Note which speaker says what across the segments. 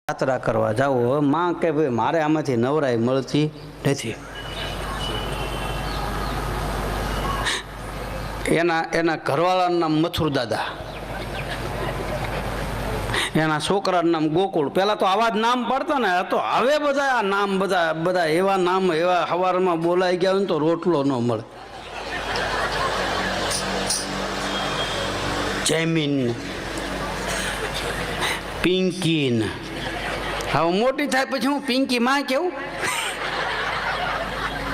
Speaker 1: યાત્રા કરવા જાવ. હવે માં કે ભાઈ મારે આમાંથી નવરાઈ મળતી નથી. એના ઘરવાળાનું નામ મથુર દાદા, એના છોકરાનું નામ ગોકુળ. પેલા તો આવા જ નામ પડતા ને, તો હવે બધા આ નામ બધા એવા નામ એવા સવારમાં બોલાઈ ગયા હોય ને તો રોટલો ન મળે. જૈમીન, પિંકી ને, હવે મોટી થાય પછી હું પિંકી માં કેવું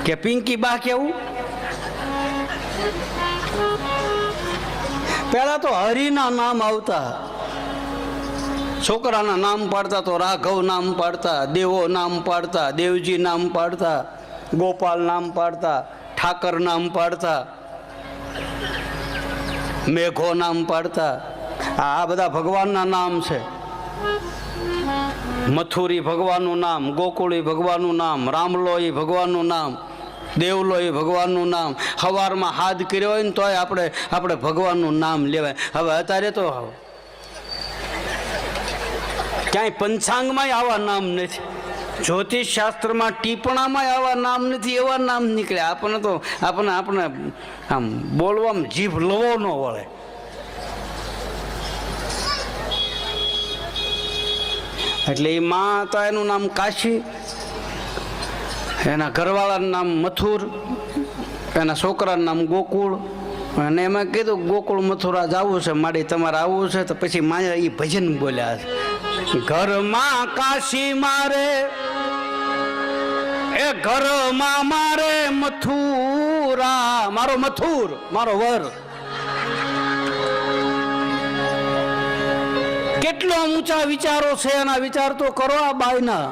Speaker 1: કે પિંકી બા કેવું? પેલા તો હરિના નામ આવતા, છોકરાના નામ પાડતા તો રાઘવ નામ પાડતા, દેવો નામ પાડતા, દેવજી નામ પાડતા, ગોપાલ નામ પાડતા, ઠાકર નામ પાડતા, મેઘો નામ પાડતા. આ બધા ભગવાનના નામ છે. મથુરી ભગવાનનું નામ, ગોકુળી ભગવાનનું નામ, રામલોઈ ભગવાનનું નામ, દેવલોઈ ભગવાનનું નામ. સવારમાં હાથ કર્યો હોય ને તોય આપણે ભગવાનનું નામ લેવાય. હવે અત્યારે તો ક્યાંય પંચાંગમાં આવા નામ નથી, જ્યોતિષ શાસ્ત્રમાં ટીપણામાં આવા નામ નથી, એવા નામ નીકળ્યા. આપણે આમ બોલવામાં જીભ લવો ન વળે. એટલે એ માં તો એનું નામ કાશી, એના ઘરવાળાનું નામ મથુર, એના છોકરાનું નામ ગોકુળ. અને એમાં કીધું ગોકુળ મથુરા જવું છે, માડી તમારે આવવું છે. તો પછી માયા એ ભજન બોલ્યા છે, ઘરમાં કાશી મારે એ ઘરમાં મારે મથુરા, મારો મથુર મારો વર. કેટલો ઊંચા વિચારો છે એના, વિચાર તો કરો આ બાઈના.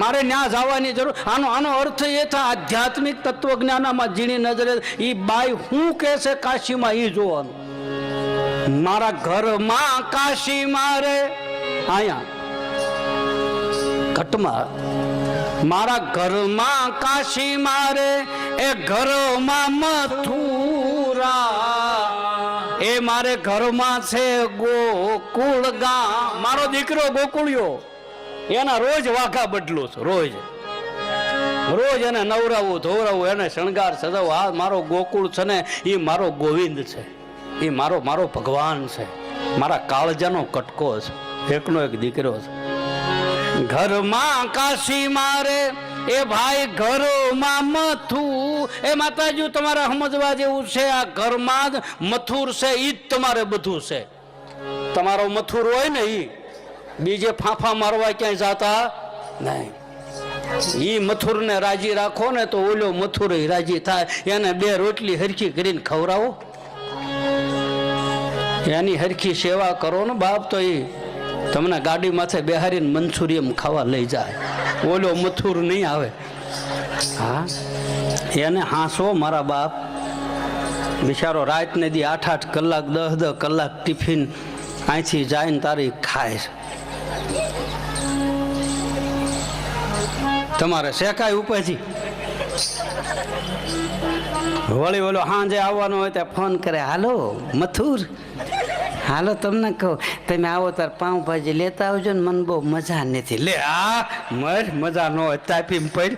Speaker 1: મારે ત્યાં જવાની જરૂર. આનો અર્થ એ થાય આધ્યાત્મિક તત્વજ્ઞાનમાં ઝીણી નજરે એ બાઈ શું કહે છે કાશીમાં એ જોવાનું. મારા ઘરમાં કાશી મારે, અહીંયા ઘટમાં, મારા ઘરમાં કાશી મારે એ ઘરમાં મથુરા, એ મારે ઘરમાં છે ગોકુળ ગામ. મારો દીકરો ગોકુળિયો, એના રોજ વાઘા બદલું છું, રોજ એને નવરાવું ધોવરાવું, એને શણગાર સજાવું. આ મારો ગોકુળ છે ને એ મારો ગોવિંદ છે, એ મારો ભગવાન છે, મારા કાળજાનો કટકો છે, એકનો એક દીકરો છે. ઘરમાં કાશી મારે એ ભાઈ ઘરમાં મથુ. એ માતાજી તમારે સમજવા જેવું છે, આ ઘરમાં જ મથુર છે, ઈ જ તમારે બધું છે. તમારો મથુર હોય ને ઈ બીજે ફાંફા મારવા ક્યાંય જાતા નહીં. ઈ મથુર ને રાજી રાખો ને તો ઓલો મથુર રાજી થાય. એને બે રોટલી હરખી કરીને ખવડાવો, એની હરખી સેવા કરો ને બાપ, તો એ તમને ગાડી માથે બેહારીને મંચુરિયમ ખાવા લઈ જાય. ઓલો મથુર નહીં આવે. હા, એને હાંસો મારા બાપ. બિચારો રાત ને દી 8-8 કલાક 10-10 કલાક ટિફિન અહીંથી જાય ને તારી ખાય છે. તમારે શેકાય ઉપાજી. વળી ઓલો સાંજે આવવાનો હોય ત્યાં ફોન કરે, હાલો મથુર, હાલો તમને કહો તમે આવો તાર પાઉંભાજી લેતા આવજો ને, મને બહુ મજા નથી. લે આ મજા ન હોય, તાપી પડ.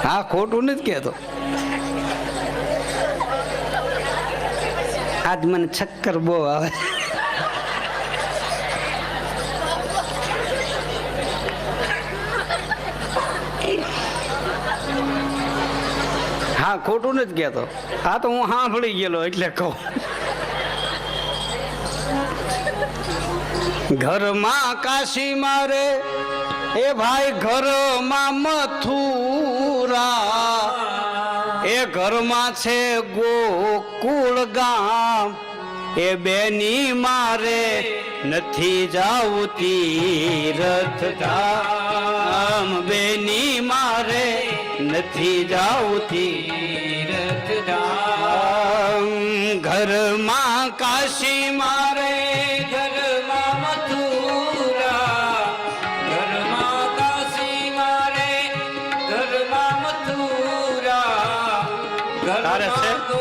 Speaker 1: હા, ખોટું નથી કહેતો. આજ મને ચક્કર બહુ આવે. હા, ખોટું નથી કહેતો. આ તો હું સાંભળી ગયેલો એટલે કહું. ઘરમાં કાશી મારે એ ભાઈ ઘરમાં મથુરા, એ ઘરમાં છે ગોકુળ ગામ. એ બેની મારે નથી જાવું તીરથ ધામ, બેની મારે નથી જાવું તીરથ ધામ. ઘરમાં કાશી મારે ઘરમાં મથુરા, ઘરમાં કાશી મારે ઘરમાં મથુરા. તારે છે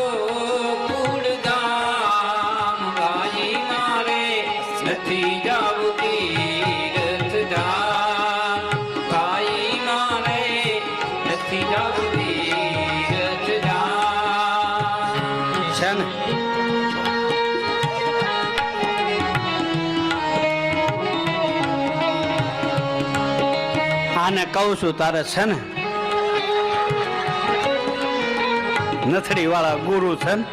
Speaker 1: આને કહું છું તારે છે ને નથડી વાળા ગુરુ છે ને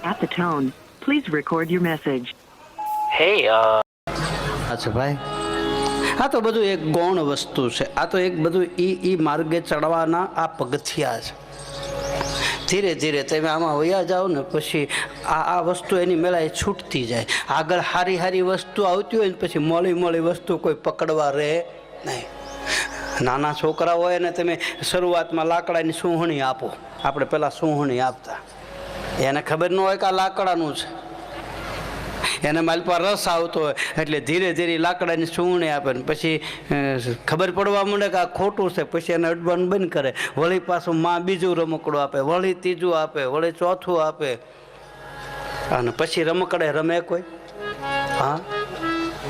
Speaker 2: At the tone, please record your message.
Speaker 3: Hey,
Speaker 1: અચ્છા ભાઈ આ તો બધું એક ગૌણ વસ્તુ છે આ તો એક બધું ઈ માર્ગે ચડવાના આ પગથિયા છે ધીરે ધીરે તમે આમાં વયા જાઓ ને પછી આ વસ્તુ એની મેળાએ છૂટતી જાય આગળ હારી હારી વસ્તુ આવતી હોય ને પછી મોળી વસ્તુ કોઈ પકડવા રહે નહીં નાના છોકરા હોય ને તમે શરૂઆતમાં લાકડાની સૂહણી આપો આપણે પહેલાં સૂહણી આપતા એને ખબર ન હોય કે આ લાકડાનું છે એને મારી પર રસ આવતો હોય એટલે ધીરે ધીરે લાકડાની સૂવણી આપે ને પછી ખબર પડવા માંડે કે આ ખોટું છે પછી એને અડવાનું બંધ કરે વળી પાછું માં બીજું રમકડું આપે વળી ત્રીજું આપે વળી ચોથું આપે અને પછી રમકડે રમે કોઈ હા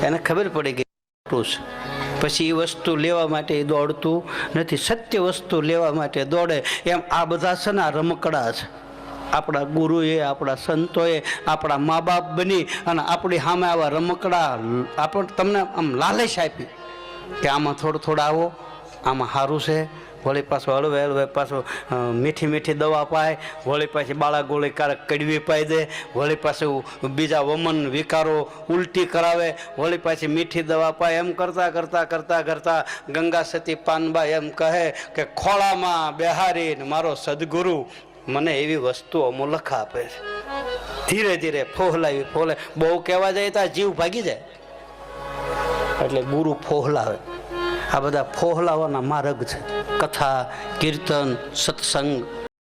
Speaker 1: એને ખબર પડી ગઈ ખોટું છે પછી એ વસ્તુ લેવા માટે એ દોડતું નથી સત્ય વસ્તુ લેવા માટે દોડે એમ આ બધા છે ને આ રમકડા છે આપણા ગુરુએ આપણા સંતોએ આપણા મા બાપ બની અને આપણી સામે આવા રમકડા આપણે તમને આમ લાલચ આપી કે આમાં થોડું આવો આમાં સારું છે વળી પાછું હળવે પાછું મીઠી દવા પાય વળી પાછી બાળા ગોળી ક્યારેક કડવી પાઈ દે વળી પાછું બીજા વમન વિકારો ઉલટી કરાવે વળી પાછી મીઠી દવા પાય એમ કરતાં ગંગા સતી પાનબાઈ એમ કહે કે ખોળામાં બેહારીને મારો સદગુરુ મને એવી વસ્તુઓ મુલખ આપે છે ધીરે ધીરે ફોહલાવી બહુ કહેવા જાય તો જીવ ભાગી જાય એટલે ગુરુ ફોહલાવે આ બધા ફોહલાવાના માર્ગ છે કથા કીર્તન સત્સંગ